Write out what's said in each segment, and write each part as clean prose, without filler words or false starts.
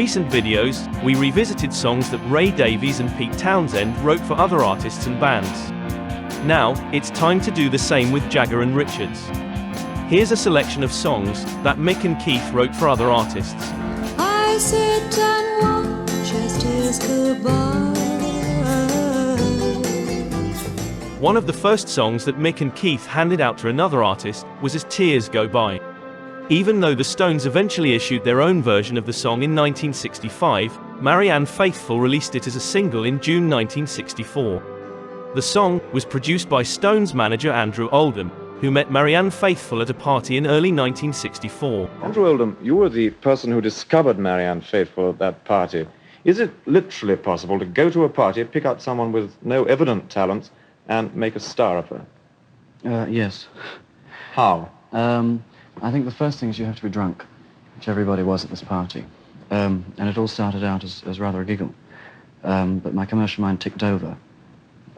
recent videos, we revisited songs that Ray Davies and Pete Townshend wrote for other artists and bands. Now, it's time to do the same with Jagger and Richards. Here's a selection of songs that Mick and Keith wrote for other artists. I sit and watch as tears go by. One of the first songs that Mick and Keith handed out to another artist was As Tears Go By. Even though the Stones eventually issued their own version of the song in 1965, Marianne Faithfull released it as a single in June 1964. The song was produced by Stones manager Andrew Oldham, who met Marianne Faithfull at a party in early 1964. Andrew Oldham, you were the person who discovered Marianne Faithfull at that party. Is it literally possible to go to a party, pick out someone with no evident talents, and make a star of her? Yes. How? I think the first thing is you have to be drunk, which everybody was at this party. And it all started out as rather a giggle. But my commercial mind ticked over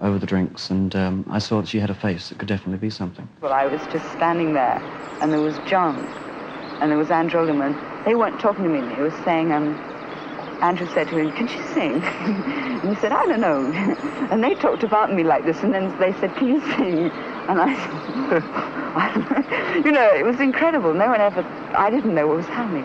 the drinks, and I saw that she had a face that could definitely be something. Well, I was just standing there, and there was John, and there was Andrew Oldham, and they weren't talking to me. They were saying, Andrew said to him, "Can she sing?" And he said, "I don't know." And they talked about me like this, and then they said, "Can you sing?" And I said, you know, it was incredible. No one ever, I didn't know what was happening.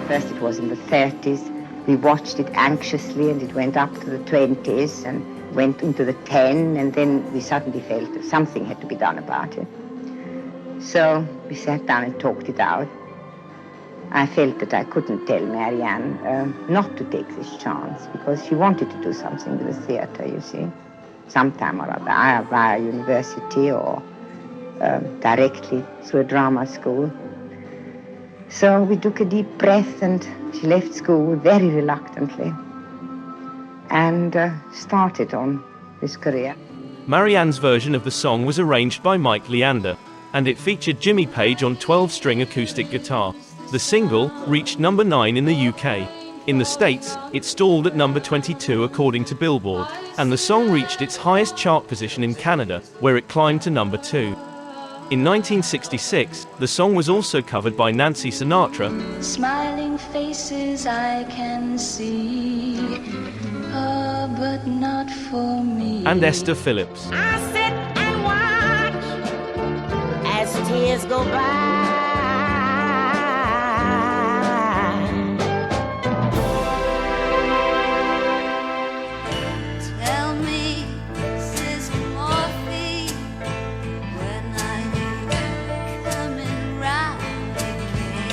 First it was in the 30s. We watched it anxiously, and it went up to the 20s and went into the 10, and then we suddenly felt that something had to be done about it. So we sat down and talked it out. I felt that I couldn't tell Marianne not to take this chance, because she wanted to do something with the theatre, you see, sometime or other, via university or directly through a drama school. So we took a deep breath, and she left school very reluctantly and started on this career. Marianne's version of the song was arranged by Mike Leander, and it featured Jimmy Page on 12-string acoustic guitar. The single reached number 9 in the UK. In the States, it stalled at number 22 according to Billboard, and the song reached its highest chart position in Canada, where it climbed to number 2. In 1966, the song was also covered by Nancy Sinatra. Smiling faces I can see, but not for me. And Esther Phillips. I sit and watch as tears go by. Tell me, Sister Morphine, when are you coming round again?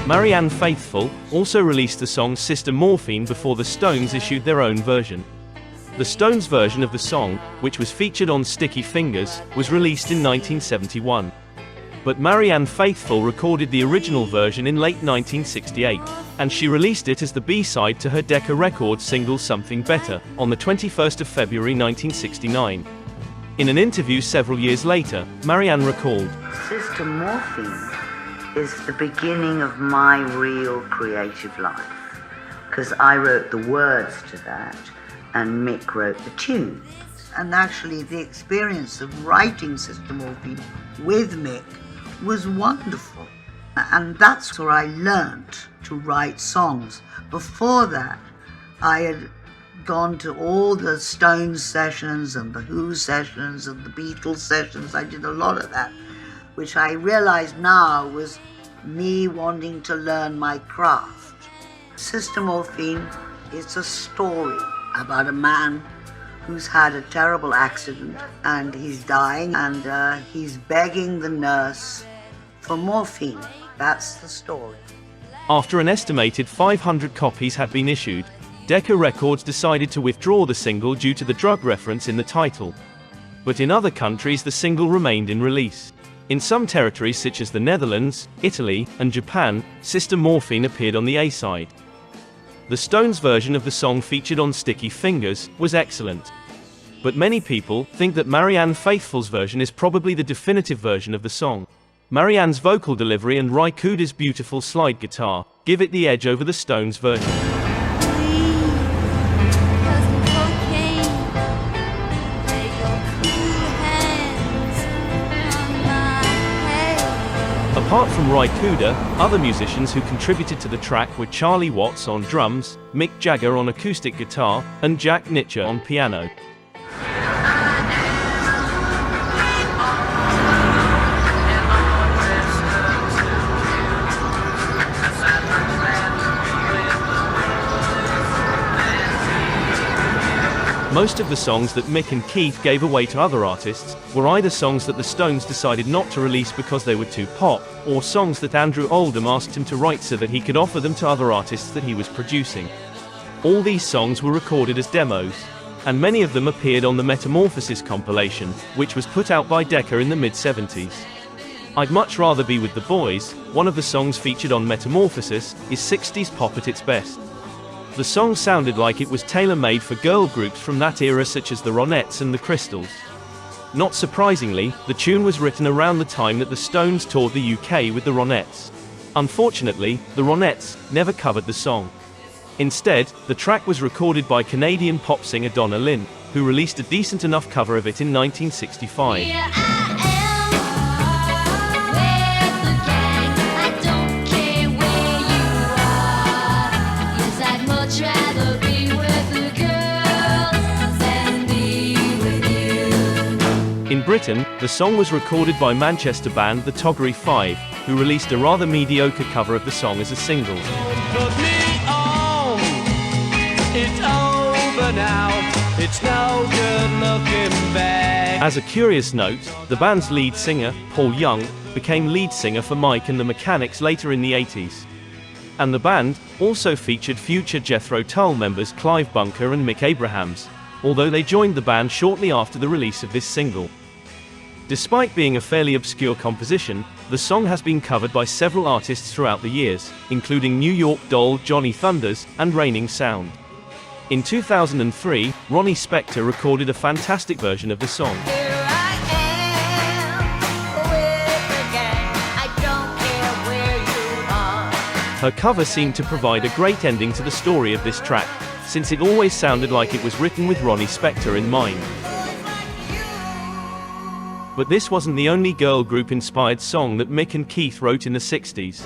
Marianne Faithfull also released the song Sister Morphine before the Stones issued their own version. The Stones version of the song, which was featured on Sticky Fingers, was released in 1971. But Marianne Faithfull recorded the original version in late 1968, and she released it as the B-side to her Decca Records single Something Better, on the 21st of February 1969. In an interview several years later, Marianne recalled, Sister Morphine is the beginning of my real creative life, because I wrote the words to that, and Mick wrote the tune. And actually the experience of writing Sister Morphine with Mick was wonderful. And that's where I learned to write songs. Before that, I had gone to all the Stones sessions and the Who sessions and the Beatles sessions. I did a lot of that, which I realize now was me wanting to learn my craft. Sister Morphine is a story about a man who's had a terrible accident and he's dying, and he's begging the nurse for morphine. That's the story. After an estimated 500 copies had been issued, Decca Records decided to withdraw the single due to the drug reference in the title. But in other countries the single remained in release. In some territories such as the Netherlands, Italy, and Japan, Sister Morphine appeared on the A-side. The Stones version of the song featured on Sticky Fingers was excellent. But many people think that Marianne Faithfull's version is probably the definitive version of the song. Marianne's vocal delivery and Ry Cooder's beautiful slide guitar give it the edge over the Stones version. Apart from Ry Cooder, other musicians who contributed to the track were Charlie Watts on drums, Mick Jagger on acoustic guitar, and Jack Nitzsche on piano. Most of the songs that Mick and Keith gave away to other artists were either songs that the Stones decided not to release because they were too pop, or songs that Andrew Oldham asked him to write so that he could offer them to other artists that he was producing. All these songs were recorded as demos, and many of them appeared on the Metamorphosis compilation, which was put out by Decca in the mid-70s. I'd Much Rather Be With the Boys, one of the songs featured on Metamorphosis, is 60s pop at its best. The song sounded like it was tailor-made for girl groups from that era such as the Ronettes and the Crystals. Not surprisingly, the tune was written around the time that the Stones toured the UK with the Ronettes. Unfortunately, the Ronettes never covered the song. Instead, the track was recorded by Canadian pop singer Donna Lynn, who released a decent enough cover of it in 1965. In Britain, the song was recorded by Manchester band the Toggery Five, who released a rather mediocre cover of the song as a single. Put me on. It's over now. It's no good looking back. As a curious note, the band's lead singer, Paul Young, became lead singer for Mike and the Mechanics later in the 80s. And the band also featured future Jethro Tull members Clive Bunker and Mick Abrahams, although they joined the band shortly after the release of this single. Despite being a fairly obscure composition, the song has been covered by several artists throughout the years, including New York Doll Johnny Thunders and Raining Sound. In 2003, Ronnie Spector recorded a fantastic version of the song. Her cover seemed to provide a great ending to the story of this track, since it always sounded like it was written with Ronnie Spector in mind. But this wasn't the only girl group-inspired song that Mick and Keith wrote in the 60s.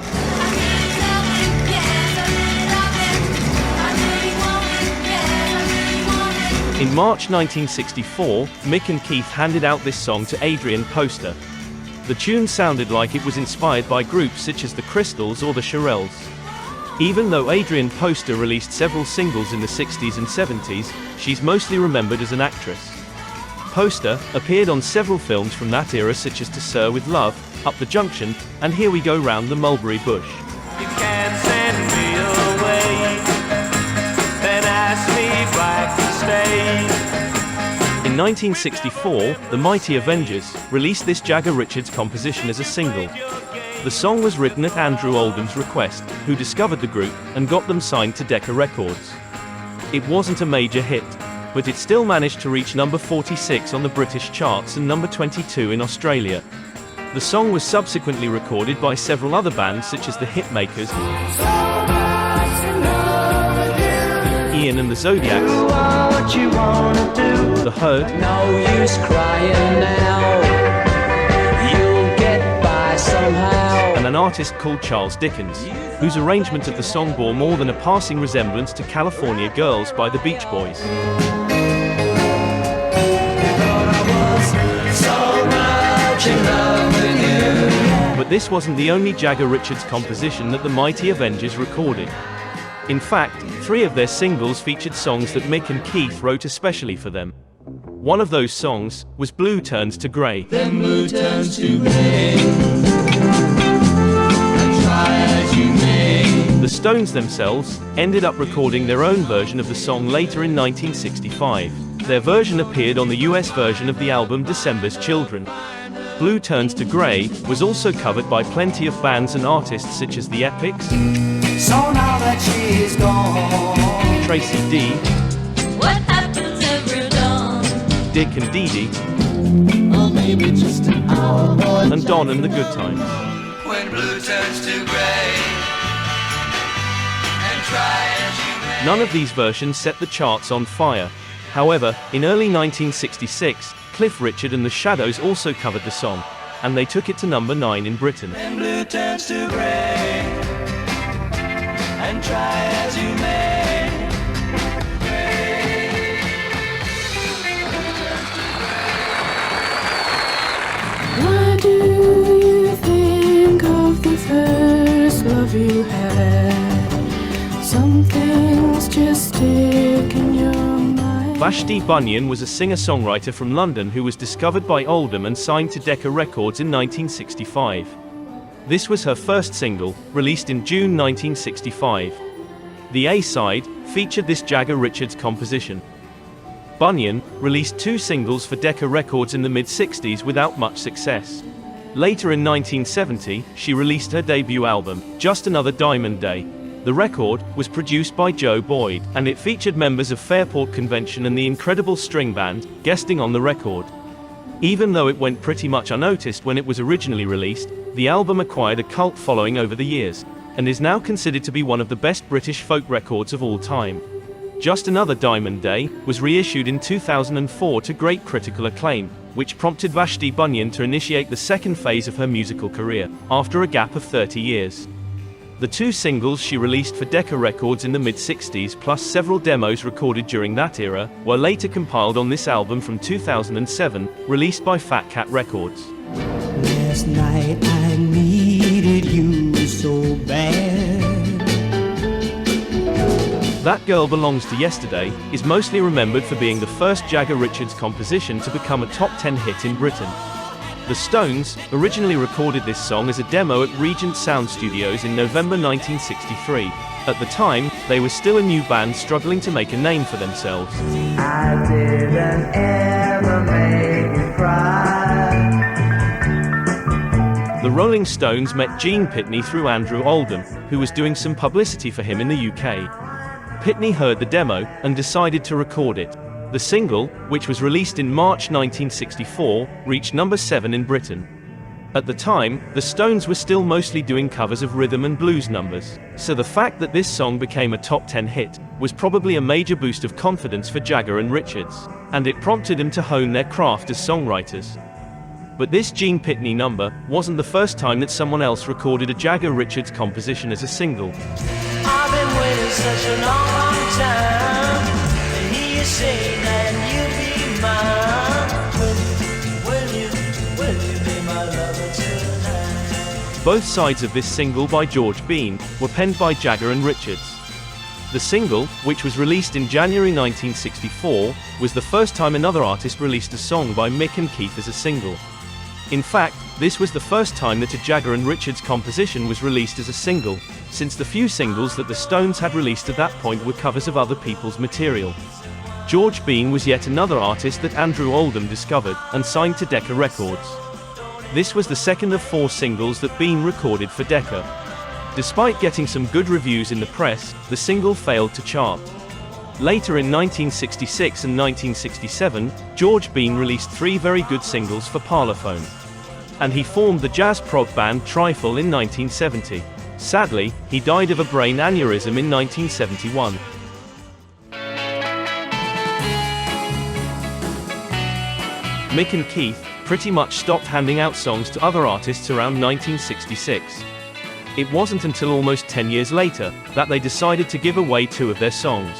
In March 1964, Mick and Keith handed out this song to Adrian Poster. The tune sounded like it was inspired by groups such as the Crystals or the Shirelles. Even though Adrian Poster released several singles in the 60s and 70s, she's mostly remembered as an actress. Poster appeared on several films from that era such as To Sir With Love, Up the Junction, and Here We Go Round the Mulberry Bush. You can't send me away, then ask me back to stay. In 1964, the Mighty Avengers released this Jagger Richards composition as a single. The song was written at Andrew Oldham's request, who discovered the group and got them signed to Decca Records. It wasn't a major hit, but it still managed to reach number 46 on the British charts and number 22 in Australia. The song was subsequently recorded by several other bands such as the Hitmakers, Ian and the Zodiacs, The Herd, No use crying now. You'll get by somehow. and an artist called Charles Dickens, whose arrangement of the song bore more than a passing resemblance to California Girls by the Beach Boys. But this wasn't the only Jagger Richards composition that the Mighty Avengers recorded. In fact, 3 of their singles featured songs that Mick and Keith wrote especially for them. One of those songs was Blue Turns to Grey. Then blue turns to gray. And try as you may. The Stones themselves ended up recording their own version of the song later in 1965. Their version appeared on the US version of the album December's Children. Blue Turns to Grey was also covered by plenty of bands and artists such as the Epics, So now that she is gone, Tracy D, What happens every dawn? Dick and Dee Dee, or maybe just an hour, boy. and Don and the Good Times. When blue turns to gray, and try as you may. None of these versions set the charts on fire. However, in early 1966, Cliff Richard and the Shadows also covered the song. and they took it to number 9 in Britain. When blue turns to gray, and try as you may. Why do you think of the first love you had? Some things just stick in your mind. Vashti Bunyan was a singer-songwriter from London who was discovered by Oldham and signed to Decca Records in 1965. This was her first single, released in June 1965. The A-side featured this Jagger Richards composition. Bunyan released 2 singles for Decca Records in the mid-60s without much success. Later in 1970, she released her debut album, Just Another Diamond Day. The record was produced by Joe Boyd, and it featured members of Fairport Convention and the Incredible String Band guesting on the record. Even though it went pretty much unnoticed when it was originally released, the album acquired a cult following over the years, and is now considered to be one of the best British folk records of all time. Just Another Diamond Day was reissued in 2004 to great critical acclaim, which prompted Vashti Bunyan to initiate the second phase of her musical career, after a gap of 30 years. The 2 singles she released for Decca Records in the mid-60s plus several demos recorded during that era, were later compiled on this album from 2007, released by Fat Cat Records. Last night I needed you so bad. That Girl Belongs to Yesterday is mostly remembered for being the first Jagger Richards composition to become a top 10 hit in Britain. The Stones originally recorded this song as a demo at Regent Sound Studios in November 1963. At the time, they were still a new band struggling to make a name for themselves. I didn't ever make you cry. The Rolling Stones met Gene Pitney through Andrew Oldham, who was doing some publicity for him in the UK. Pitney heard the demo and decided to record it. The single, which was released in March 1964, reached number 7 in Britain. At the time, the Stones were still mostly doing covers of rhythm and blues numbers, so the fact that this song became a top 10 hit was probably a major boost of confidence for Jagger and Richards, and it prompted them to hone their craft as songwriters. But this Gene Pitney number wasn't the first time that someone else recorded a Jagger Richards composition as a single. I've been waiting such a long, long time to hear you say that you'll be mine. Will you be my lover tonight? Both sides of this single by George Bean were penned by Jagger and Richards. The single, which was released in January 1964, was the first time another artist released a song by Mick and Keith as a single. In fact, this was the first time that a Jagger and Richards composition was released as a single, since the few singles that the Stones had released at that point were covers of other people's material. George Bean was yet another artist that Andrew Oldham discovered and signed to Decca Records. This was the second of 4 singles that Bean recorded for Decca. Despite getting some good reviews in the press, the single failed to chart. Later in 1966 and 1967, George Bean released 3 very good singles for Parlophone. And he formed the jazz prog band Trifle in 1970. Sadly, he died of a brain aneurysm in 1971. Mick and Keith pretty much stopped handing out songs to other artists around 1966. It wasn't until almost 10 years later that they decided to give away 2 of their songs.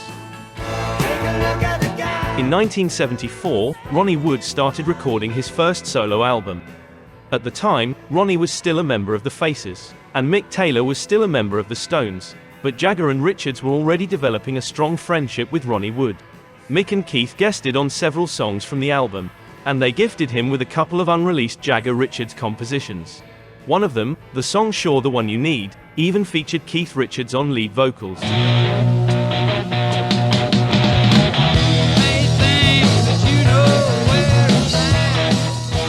In 1974, Ronnie Wood started recording his first solo album. At the time, Ronnie was still a member of the Faces, and Mick Taylor was still a member of the Stones, but Jagger and Richards were already developing a strong friendship with Ronnie Wood. Mick and Keith guested on several songs from the album, and they gifted him with a couple of unreleased Jagger Richards compositions. One of them, the song Sure the One You Need, even featured Keith Richards on lead vocals.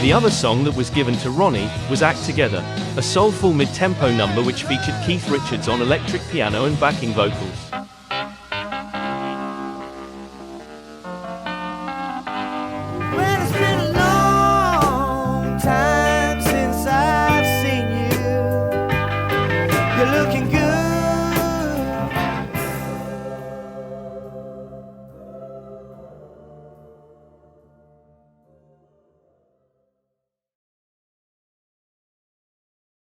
The other song that was given to Ronnie was Act Together, a soulful mid-tempo number which featured Keith Richards on electric piano and backing vocals.